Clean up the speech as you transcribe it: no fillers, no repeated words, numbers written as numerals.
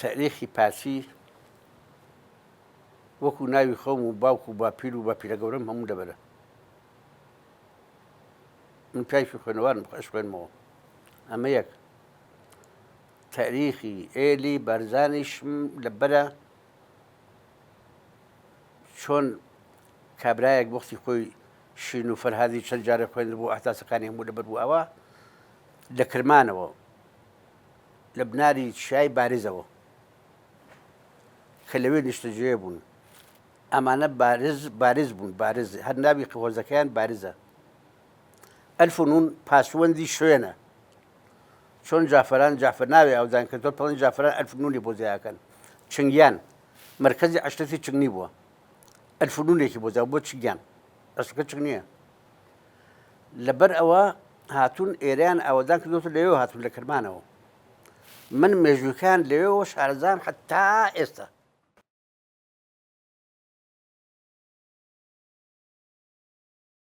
تاریخی پارسی وەکو ناوی خەوم و باوک و باپیر و باپیرە گەورەم هەموو دەبەرە. من پیاوێکی خوێنەوارم خۆش خوێنمەوە. ئەمە یەک. تاریخی ئێلی بارزانیشم لەبەرە چۆن کابرایەک وەختی خۆی شین و فەرهادی چەند جارە خوێندبوو ئاحداسەکانی هەموو لەبەر بوو ئەوە لە کرمانەوە لە بناری شای بارزەوە کە لەوێ نیشتەجێ بوون. ئەمانە بارز بوون، بارز هەر ناوی قۆزەکەیان بارزە. ئەلفنون پاسوەندی شوێنە. چۆن جافەران جافەر ناوێ ئەودان کە تۆ پڵەن جافەران ئەلفنونی بۆ جیاکەن. چنگیان مرکزی عەشرەتی چنگنی بووە. ئەلفنونێکی بۆ جا بۆ چنگیان. ئەسڵەکە چنگ نییە. لەبەر ئەوە هاتوون ئێرەیان ئاوەدان کردوتە لەوێ هاتوون لە کرمانەوە. من مێژووەکان لەوێەوە شارەزام حتا ئێستا.